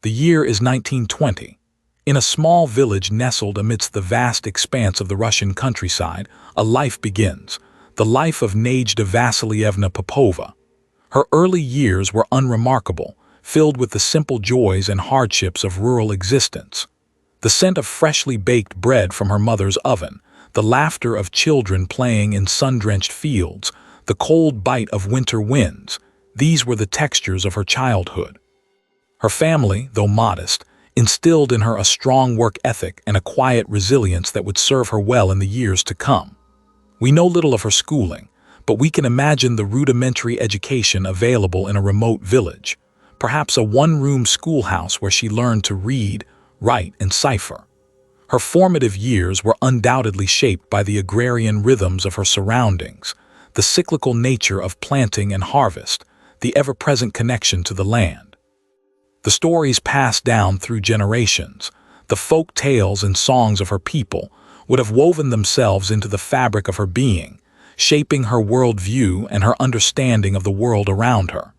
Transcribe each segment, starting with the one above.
The year is 1920. In a small village nestled amidst the vast expanse of the Russian countryside, a life begins, the life of Nadezhda Vasilyevna Popova. Her early years were unremarkable, filled with the simple joys and hardships of rural existence. The scent of freshly baked bread from her mother's oven, the laughter of children playing in sun-drenched fields, the cold bite of winter winds, these were the textures of her childhood. Her family, though modest, instilled in her a strong work ethic and a quiet resilience that would serve her well in the years to come. We know little of her schooling, but we can imagine the rudimentary education available in a remote village, perhaps a one-room schoolhouse where she learned to read, write, and cipher. Her formative years were undoubtedly shaped by the agrarian rhythms of her surroundings, the cyclical nature of planting and harvest, the ever-present connection to the land. The stories passed down through generations, the folk tales and songs of her people, would have woven themselves into the fabric of her being, shaping her worldview and her understanding of the world around her.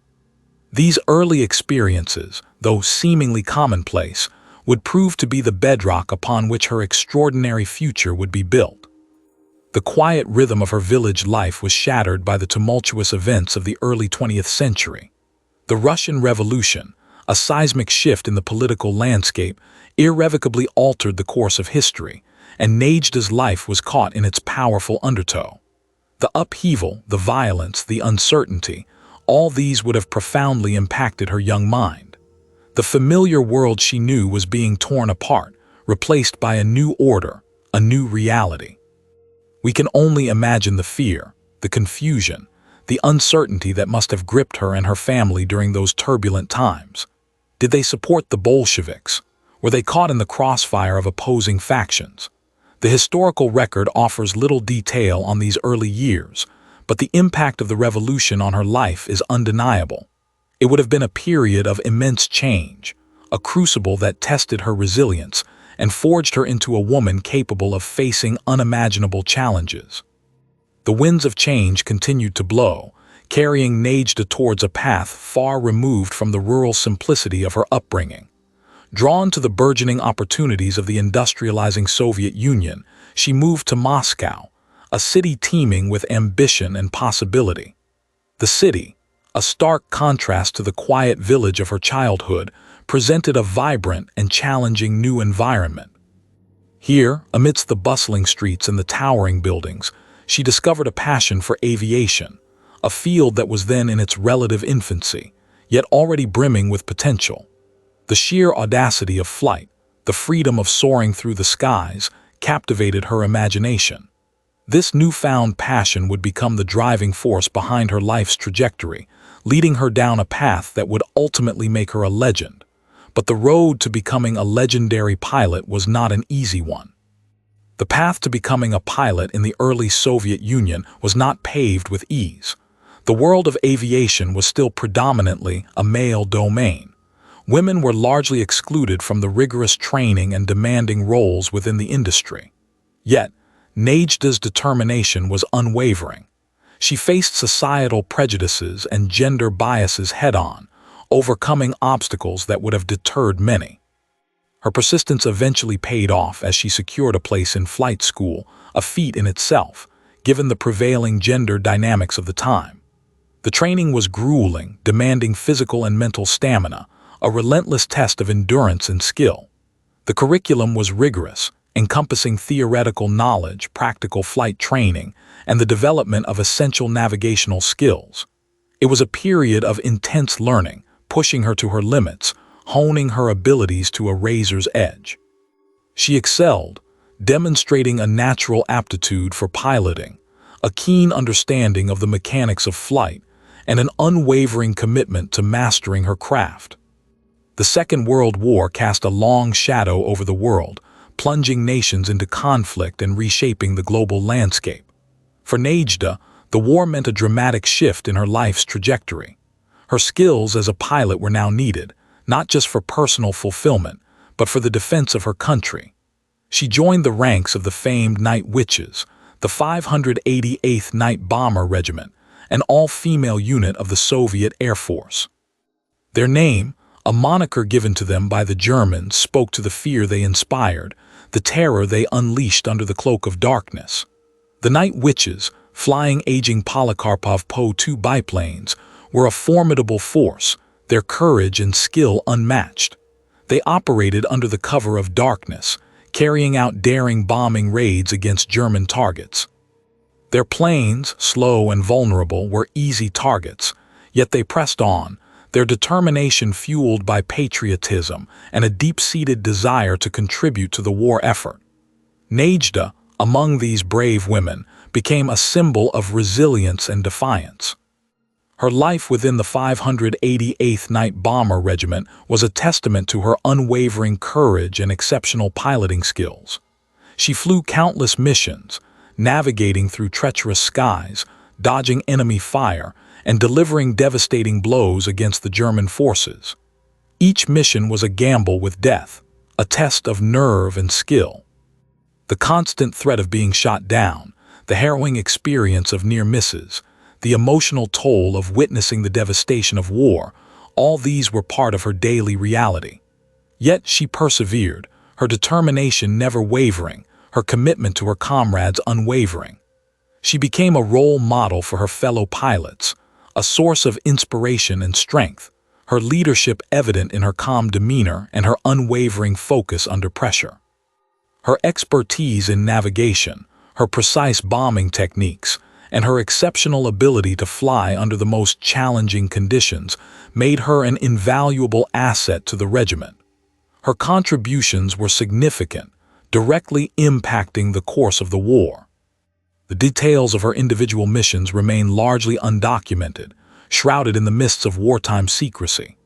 These early experiences, though seemingly commonplace, would prove to be the bedrock upon which her extraordinary future would be built. The quiet rhythm of her village life was shattered by the tumultuous events of the early 20th century. The Russian Revolution, a seismic shift in the political landscape, irrevocably altered the course of history, and Nadezhda's life was caught in its powerful undertow. The upheaval, the violence, the uncertainty, all these would have profoundly impacted her young mind. The familiar world she knew was being torn apart, replaced by a new order, a new reality. We can only imagine the fear, the confusion, the uncertainty that must have gripped her and her family during those turbulent times. Did they support the Bolsheviks? Were they caught in the crossfire of opposing factions? The historical record offers little detail on these early years, but the impact of the revolution on her life is undeniable. It would have been a period of immense change, a crucible that tested her resilience and forged her into a woman capable of facing unimaginable challenges. The winds of change continued to blow, carrying Nadezhda towards a path far removed from the rural simplicity of her upbringing. Drawn to the burgeoning opportunities of the industrializing Soviet Union, she moved to Moscow, a city teeming with ambition and possibility. The city, a stark contrast to the quiet village of her childhood, presented a vibrant and challenging new environment. Here, amidst the bustling streets and the towering buildings, she discovered a passion for aviation, a field that was then in its relative infancy, yet already brimming with potential. The sheer audacity of flight, the freedom of soaring through the skies, captivated her imagination. This newfound passion would become the driving force behind her life's trajectory, leading her down a path that would ultimately make her a legend. But the road to becoming a legendary pilot was not an easy one. The path to becoming a pilot in the early Soviet Union was not paved with ease. The world of aviation was still predominantly a male domain. Women were largely excluded from the rigorous training and demanding roles within the industry. Yet, Nadezhda's determination was unwavering. She faced societal prejudices and gender biases head-on, overcoming obstacles that would have deterred many. Her persistence eventually paid off as she secured a place in flight school, a feat in itself, given the prevailing gender dynamics of the time. The training was grueling, demanding physical and mental stamina, a relentless test of endurance and skill. The curriculum was rigorous, encompassing theoretical knowledge, practical flight training, and the development of essential navigational skills. It was a period of intense learning, pushing her to her limits, honing her abilities to a razor's edge. She excelled, demonstrating a natural aptitude for piloting, a keen understanding of the mechanics of flight, and an unwavering commitment to mastering her craft. The Second World War cast a long shadow over the world, plunging nations into conflict and reshaping the global landscape. For Nadezhda, the war meant a dramatic shift in her life's trajectory. Her skills as a pilot were now needed, not just for personal fulfillment, but for the defense of her country. She joined the ranks of the famed Night Witches, the 588th Night Bomber Regiment, an all-female unit of the Soviet Air Force. Their name, A moniker given to them by the Germans spoke to the fear they inspired, the terror they unleashed under the cloak of darkness. The Night Witches, flying aging Polikarpov Po-2 biplanes, were a formidable force, their courage and skill unmatched. They operated under the cover of darkness, carrying out daring bombing raids against German targets. Their planes, slow and vulnerable, were easy targets, yet they pressed on, their determination fueled by patriotism and a deep-seated desire to contribute to the war effort. Nadezhda, among these brave women, became a symbol of resilience and defiance. Her life within the 588th Night Bomber Regiment was a testament to her unwavering courage and exceptional piloting skills. She flew countless missions, navigating through treacherous skies, dodging enemy fire, and delivering devastating blows against the German forces. Each mission was a gamble with death, a test of nerve and skill. The constant threat of being shot down, the harrowing experience of near misses, the emotional toll of witnessing the devastation of war, all these were part of her daily reality. Yet she persevered, her determination never wavering, her commitment to her comrades unwavering. She became a role model for her fellow pilots, a source of inspiration and strength, her leadership evident in her calm demeanor and her unwavering focus under pressure. Her expertise in navigation, her precise bombing techniques, and her exceptional ability to fly under the most challenging conditions made her an invaluable asset to the regiment. Her contributions were significant, directly impacting the course of the war. The details of her individual missions remain largely undocumented, shrouded in the mists of wartime secrecy.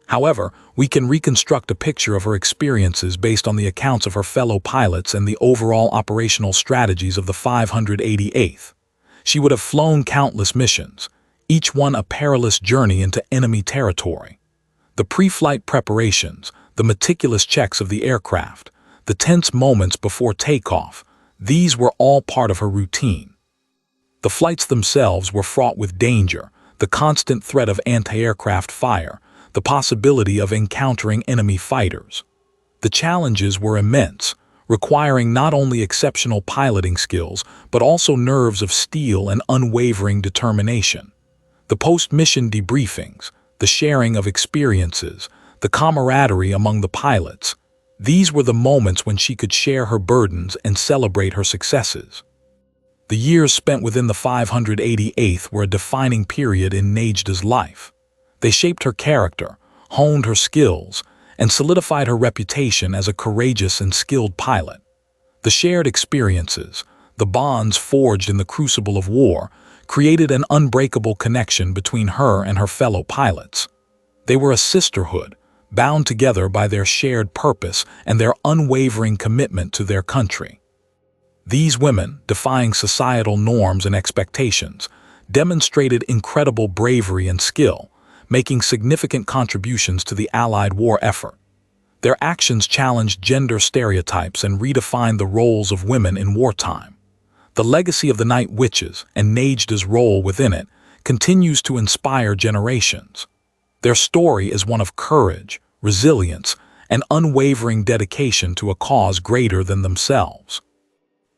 However, we can reconstruct a picture of her experiences based on the accounts of her fellow pilots and the overall operational strategies of the 588th. She would have flown countless missions, each one a perilous journey into enemy territory. The pre-flight preparations, the meticulous checks of the aircraft, the tense moments before takeoff, these were all part of her routine. The flights themselves were fraught with danger, the constant threat of anti-aircraft fire, the possibility of encountering enemy fighters. The challenges were immense, requiring not only exceptional piloting skills, but also nerves of steel and unwavering determination. The post-mission debriefings, the sharing of experiences, the camaraderie among the pilots, these were the moments when she could share her burdens and celebrate her successes. The years spent within the 588th were a defining period in Nadezhda's life. They shaped her character, honed her skills, and solidified her reputation as a courageous and skilled pilot. The shared experiences, the bonds forged in the crucible of war, created an unbreakable connection between her and her fellow pilots. They were a sisterhood, bound together by their shared purpose and their unwavering commitment to their country. These women, defying societal norms and expectations, demonstrated incredible bravery and skill, making significant contributions to the Allied war effort. Their actions challenged gender stereotypes and redefined the roles of women in wartime. The legacy of the Night Witches and Nadezhda's role within it continues to inspire generations. Their story is one of courage, resilience, and unwavering dedication to a cause greater than themselves.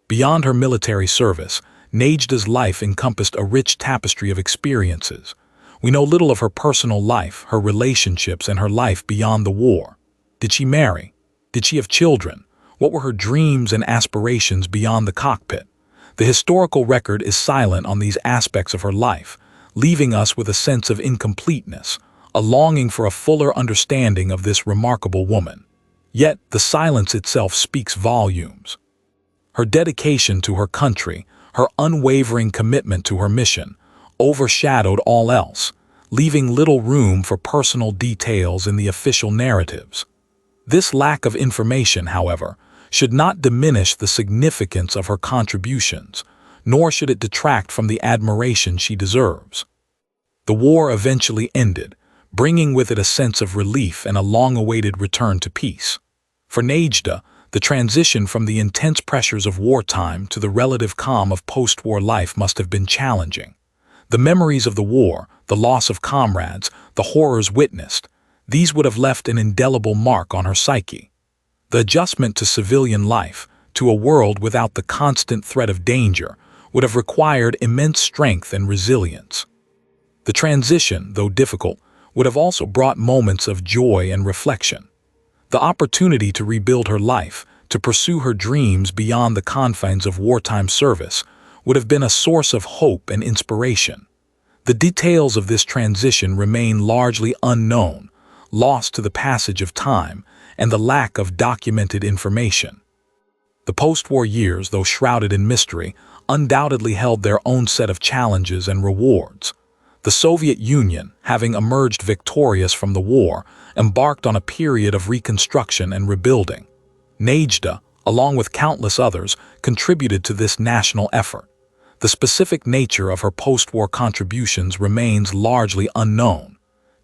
Beyond her military service, Nadezhda's life encompassed a rich tapestry of experiences. We know little of her personal life, her relationships, and her life beyond the war. Did she marry? Did she have children? What were her dreams and aspirations beyond the cockpit? The historical record is silent on these aspects of her life, leaving us with a sense of incompleteness, a longing for a fuller understanding of this remarkable woman. Yet, the silence itself speaks volumes. Her dedication to her country, her unwavering commitment to her mission, overshadowed all else, leaving little room for personal details in the official narratives. This lack of information, however, should not diminish the significance of her contributions, nor should it detract from the admiration she deserves. The war eventually ended, bringing with it a sense of relief and a long-awaited return to peace. For Nadezhda, the transition from the intense pressures of wartime to the relative calm of post-war life must have been challenging. The memories of the war, the loss of comrades, the horrors witnessed, These would have left an indelible mark on her psyche. The adjustment to civilian life, to a world without the constant threat of danger, would have required immense strength and resilience. The transition, though difficult, would have also brought moments of joy and reflection. The opportunity to rebuild her life, to pursue her dreams beyond the confines of wartime service, would have been a source of hope and inspiration. The details of this transition remain largely unknown, lost to the passage of time and the lack of documented information. The post-war years, though shrouded in mystery, undoubtedly held their own set of challenges and rewards. The Soviet Union, having emerged victorious from the war, embarked on a period of reconstruction and rebuilding. Nadezhda, along with countless others, contributed to this national effort. The specific nature of her post-war contributions remains largely unknown.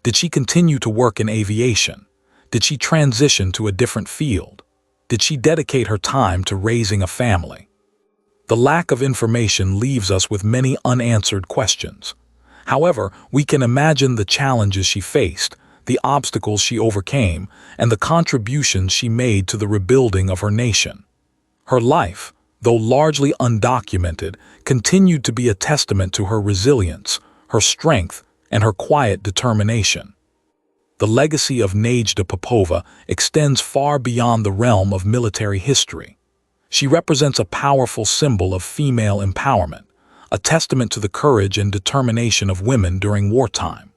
Did she continue to work in aviation? Did she transition to a different field? Did she dedicate her time to raising a family? The lack of information leaves us with many unanswered questions. However, we can imagine the challenges she faced, the obstacles she overcame, and the contributions she made to the rebuilding of her nation. Her life, though largely undocumented, continued to be a testament to her resilience, her strength, and her quiet determination. The legacy of Nadezhda Popova extends far beyond the realm of military history. She represents a powerful symbol of female empowerment, a testament to the courage and determination of women during wartime.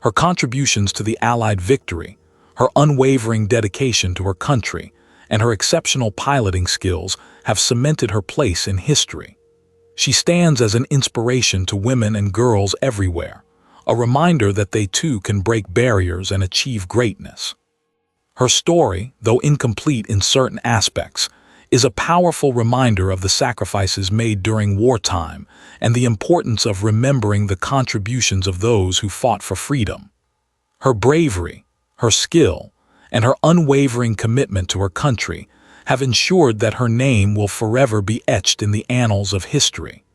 Her contributions to the Allied victory, her unwavering dedication to her country, and her exceptional piloting skills have cemented her place in history. She stands as an inspiration to women and girls everywhere, a reminder that they too can break barriers and achieve greatness. Her story, though incomplete in certain aspects, is a powerful reminder of the sacrifices made during wartime and the importance of remembering the contributions of those who fought for freedom. Her bravery, her skill, and her unwavering commitment to her country have ensured that her name will forever be etched in the annals of history.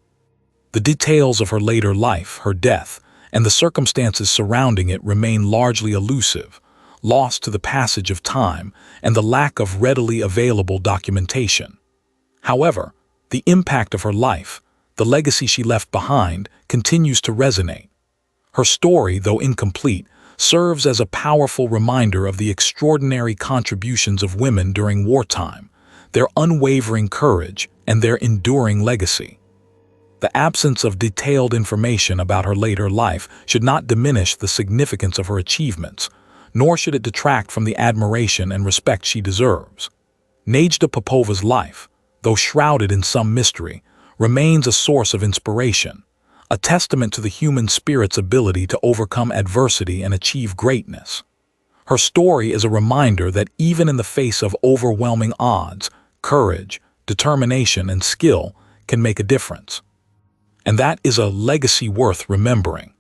The details of her later life, her death, and the circumstances surrounding it remain largely elusive, lost to the passage of time and the lack of readily available documentation. However, the impact of her life, the legacy she left behind, continues to resonate. Her story, though incomplete, serves as a powerful reminder of the extraordinary contributions of women during wartime, their unwavering courage, and their enduring legacy. The absence of detailed information about her later life should not diminish the significance of her achievements, nor should it detract from the admiration and respect she deserves. Nadezhda Popova's life, though shrouded in some mystery, remains a source of inspiration, a testament to the human spirit's ability to overcome adversity and achieve greatness. Her story is a reminder that even in the face of overwhelming odds, courage, determination, and skill can make a difference. And that is a legacy worth remembering.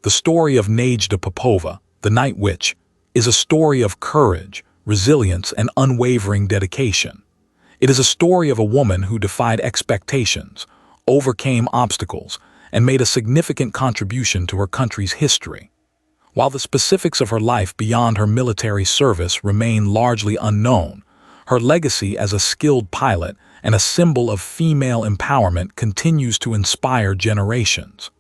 The story of Nadezhda Popova, the Night Witch, is a story of courage, resilience, and unwavering dedication. It is a story of a woman who defied expectations, overcame obstacles, and made a significant contribution to her country's history. While the specifics of her life beyond her military service remain largely unknown, her legacy as a skilled pilot and a symbol of female empowerment continues to inspire generations.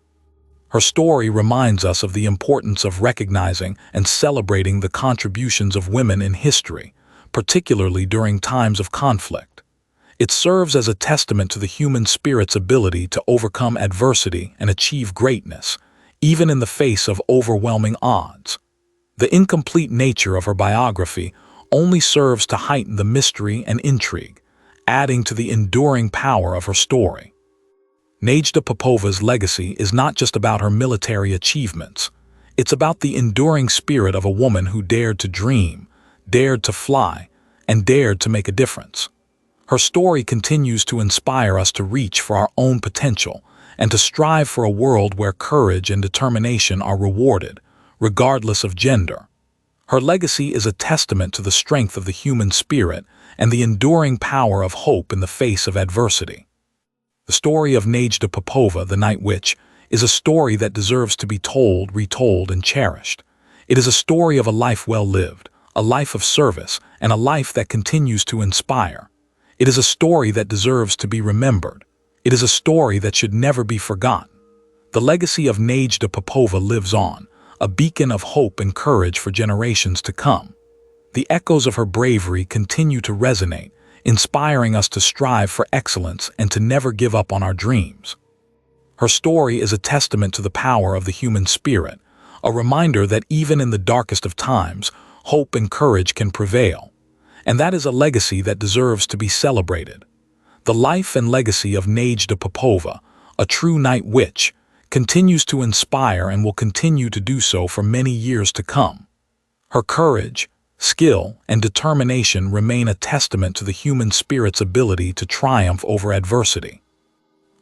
Her story reminds us of the importance of recognizing and celebrating the contributions of women in history, particularly during times of conflict. It serves as a testament to the human spirit's ability to overcome adversity and achieve greatness, even in the face of overwhelming odds. The incomplete nature of her biography only serves to heighten the mystery and intrigue, adding to the enduring power of her story. Nadezhda Popova's legacy is not just about her military achievements. It's about the enduring spirit of a woman who dared to dream, dared to fly, and dared to make a difference. Her story continues to inspire us to reach for our own potential and to strive for a world where courage and determination are rewarded, regardless of gender. Her legacy is a testament to the strength of the human spirit and the enduring power of hope in the face of adversity. The story of Nadezhda Popova, the Night Witch, is a story that deserves to be told, retold, and cherished. It is a story of a life well lived, a life of service, and a life that continues to inspire. It is a story that deserves to be remembered. It is a story that should never be forgotten. The legacy of Nadezhda Popova lives on, a beacon of hope and courage for generations to come. The echoes of her bravery continue to resonate, inspiring us to strive for excellence and to never give up on our dreams. Her story is a testament to the power of the human spirit, a reminder that even in the darkest of times, hope and courage can prevail. And that is a legacy that deserves to be celebrated. The life and legacy of Nadezhda Popova, a true night witch, continues to inspire and will continue to do so for many years to come. Her courage, skill, and determination remain a testament to the human spirit's ability to triumph over adversity.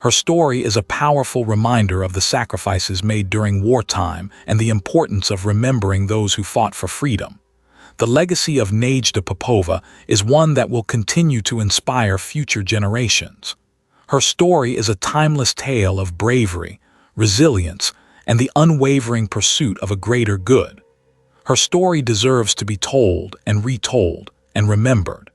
Her story is a powerful reminder of the sacrifices made during wartime and the importance of remembering those who fought for freedom. The legacy of Nadezhda Popova is one that will continue to inspire future generations. Her story is a timeless tale of bravery, resilience, and the unwavering pursuit of a greater good. Her story deserves to be told and retold and remembered.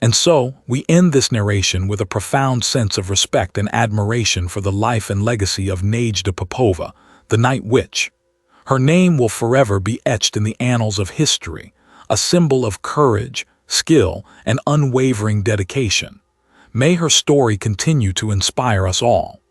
And so, we end this narration with a profound sense of respect and admiration for the life and legacy of Nadezhda Popova, the Night Witch. Her name will forever be etched in the annals of history, a symbol of courage, skill, and unwavering dedication. May her story continue to inspire us all.